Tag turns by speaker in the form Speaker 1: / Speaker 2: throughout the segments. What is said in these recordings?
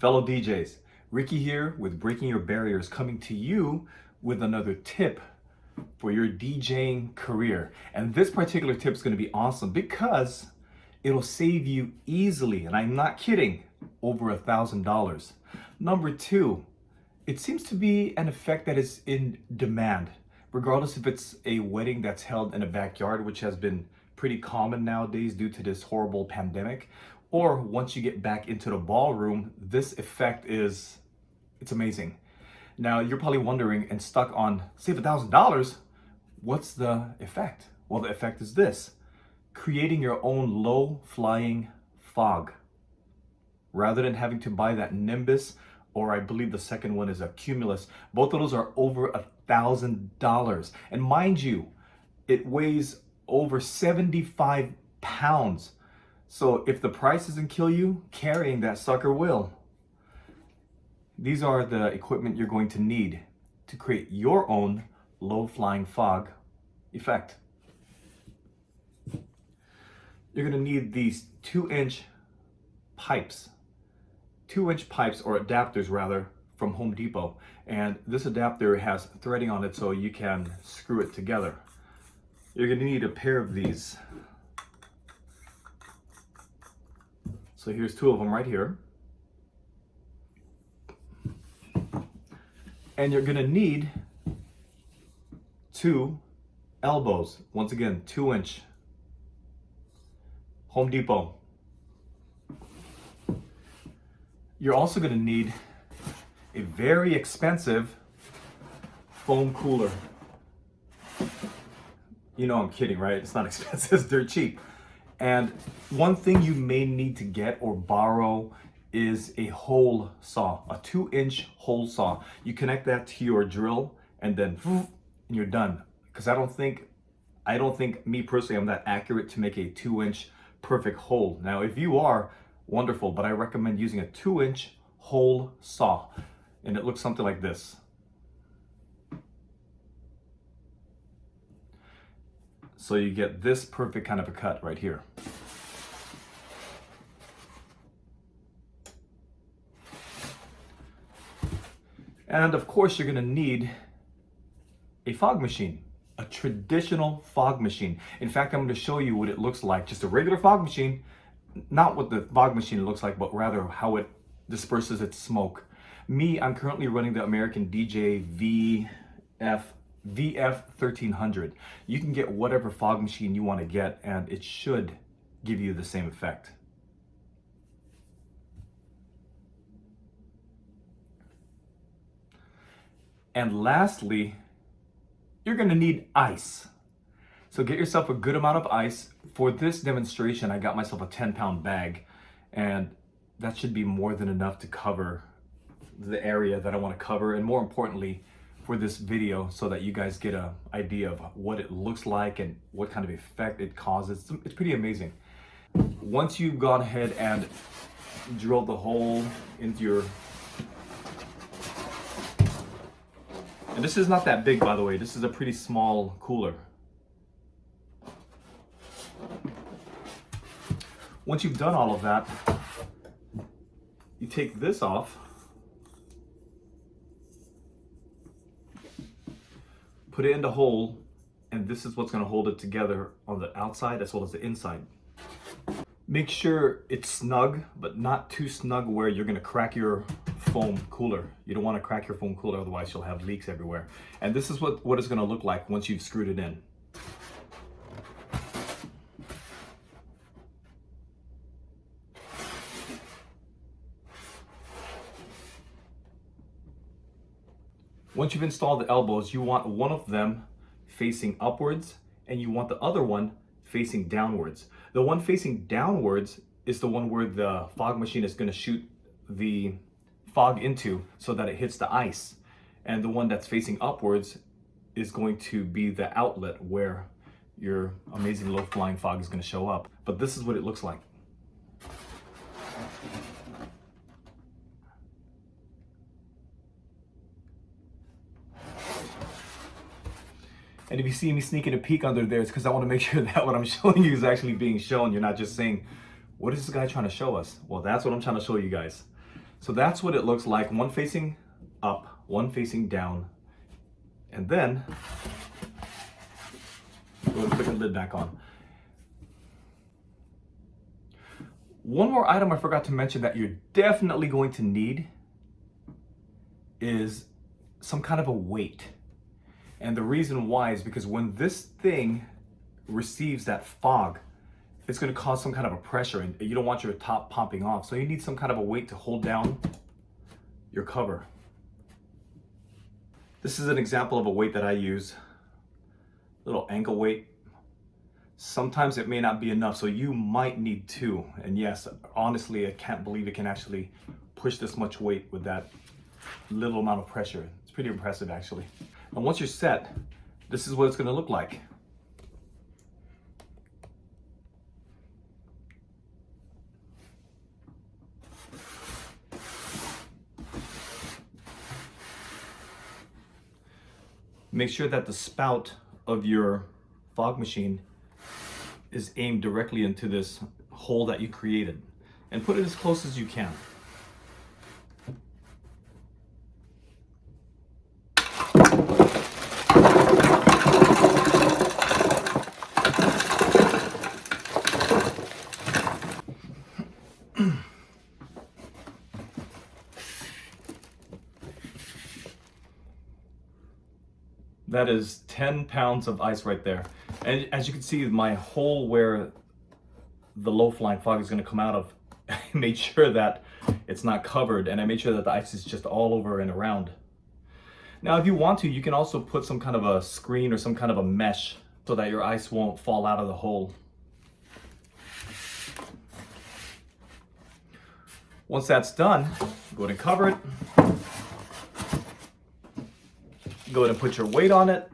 Speaker 1: Fellow DJs, Ricky here with Breaking Your Barriers, coming to you with another tip for your DJing career. And this particular tip is going to be awesome because it'll save you easily, and I'm not kidding, over $1,000. Number two, it seems to be an effect that is in demand, regardless if it's a wedding that's held in a backyard, which has been pretty common nowadays due to this horrible pandemic, or once you get back into the ballroom. This effect it's amazing. Now you're probably wondering and stuck on save $1,000. What's the effect? Well, the effect is this: creating your own low flying fog. Rather than having to buy that Nimbus, or I believe the second one is a Cumulus, both of those are over $1,000. And mind you, it weighs over 75 pounds. So if the price doesn't kill you, carrying that sucker will. These are the equipment you're going to need to create your own low flying fog effect. You're going to need these 2-inch pipes. 2-inch pipes, or adapters rather, from Home Depot. And this adapter has threading on it so you can screw it together. You're going to need a pair of these. So here's two of them right here. And you're going to need 2 elbows. Once again, 2-inch. Home Depot. You're also going to need a very expensive foam cooler. You know I'm kidding, right? It's not expensive, they're cheap. And one thing you may need to get or borrow is a hole saw, a 2-inch hole saw. You connect that to your drill and then and you're done. Because I don't think me personally, I'm that accurate to make a 2-inch perfect hole. Now, if you are, wonderful, but I recommend using a 2-inch hole saw. And it looks something like this. So you get this perfect kind of a cut right here. And of course, you're going to need a fog machine, a traditional fog machine. In fact, I'm going to show you what it looks like. Just a regular fog machine, not what the fog machine looks like, but rather how it disperses its smoke. I'm currently running the American DJ VF 1300. You can get whatever fog machine you want to get, and it should give you the same effect. And lastly, you're going to need ice. So get yourself a good amount of ice. For this demonstration, I got myself a 10-pound bag, and that should be more than enough to cover the area that I want to cover, and more importantly, for this video, so that you guys get an idea of what it looks like and what kind of effect it causes. It's pretty amazing. Once you've gone ahead and drilled the hole into your... And this is not that big, by the way. This is a pretty small cooler. Once you've done all of that, you take this off, put it in the hole, and this is what's going to hold it together on the outside as well as the inside. Make sure it's snug, but not too snug where you're going to crack your foam cooler. You don't want to crack your foam cooler, otherwise you'll have leaks everywhere. And this is what it's going to look like once you've screwed it in. Once you've installed the elbows, you want one of them facing upwards and you want the other one facing downwards. The one facing downwards is the one where the fog machine is going to shoot the fog into so that it hits the ice. And the one that's facing upwards is going to be the outlet where your amazing low flying fog is going to show up. But this is what it looks like. And if you see me sneaking a peek under there, it's because I want to make sure that what I'm showing you is actually being shown. You're not just saying, what is this guy trying to show us? Well, that's what I'm trying to show you guys. So that's what it looks like, one facing up, one facing down. And then, go ahead and put the lid back on. One more item I forgot to mention that you're definitely going to need is some kind of a weight. And the reason why is because when this thing receives that fog, it's going to cause some kind of a pressure, and you don't want your top popping off. So you need some kind of a weight to hold down your cover. This is an example of a weight that I use, little ankle weight. Sometimes it may not be enough, so you might need two. And yes, honestly, I can't believe it can actually push this much weight with that little amount of pressure. It's pretty impressive, actually. And once you're set, this is what it's going to look like. Make sure that the spout of your fog machine is aimed directly into this hole that you created, and put it as close as you can. That is 10 pounds of ice right there. And as you can see, my hole where the low flying fog is going to come out of, I made sure that it's not covered, and I made sure that the ice is just all over and around. Now, if you want to, you can also put some kind of a screen or some kind of a mesh so that your ice won't fall out of the hole. Once that's done, go ahead and cover it. Go ahead and put your weight on it.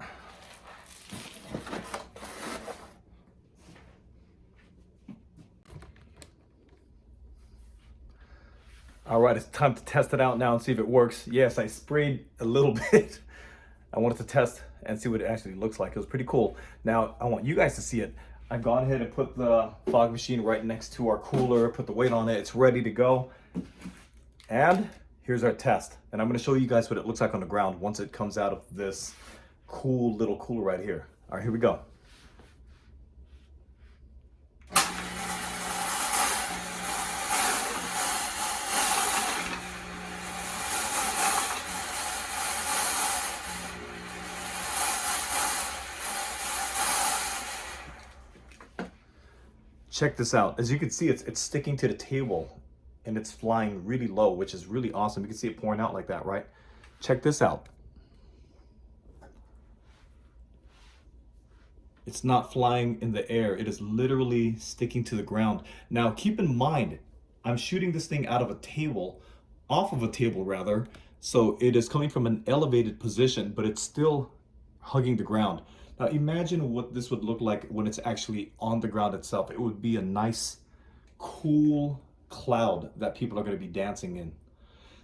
Speaker 1: All right, it's time to test it out now and see if it works. Yes, I sprayed a little bit. I wanted to test and see what it actually looks like. It was pretty cool. Now, I want you guys to see it. I've gone ahead and put the fog machine right next to our cooler, put the weight on it. It's ready to go. And here's our test. And I'm going to show you guys what it looks like on the ground once it comes out of this cool little cooler right here. All right, here we go. Check this out. As you can see, it's sticking to the table and it's flying really low, which is really awesome. You can see it pouring out like that, right? Check this out. It's not flying in the air. It is literally sticking to the ground. Now, keep in mind, I'm shooting this thing out of a table, off of a table rather. So it is coming from an elevated position, but it's still hugging the ground. Now imagine what this would look like when it's actually on the ground itself. It would be a nice, cool cloud that people are going to be dancing in.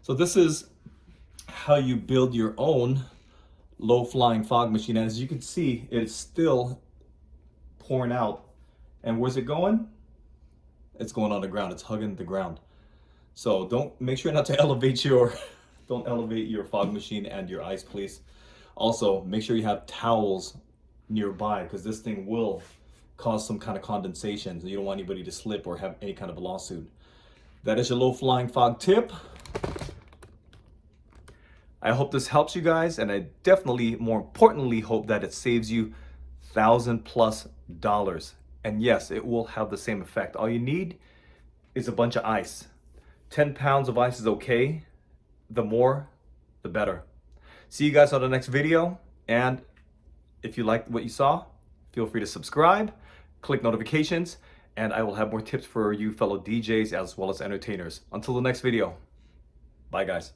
Speaker 1: So this is how you build your own low flying fog machine. And as you can see, it's still pouring out. And where's it going? It's going on the ground. It's hugging the ground. So make sure not to elevate your don't elevate your fog machine and your ice, please. Also, make sure you have towels nearby, because this thing will cause some kind of condensation. So you don't want anybody to slip or have any kind of a lawsuit. That is your low flying fog tip. I hope this helps you guys, and I definitely, more importantly, hope that it saves you $1,000+. And yes, it will have the same effect. All you need is a bunch of ice. 10 pounds of ice is okay. The more, the better. See you guys on the next video, and if you liked what you saw, feel free to subscribe, click notifications, and I will have more tips for you fellow DJs as well as entertainers. Until the next video, bye guys.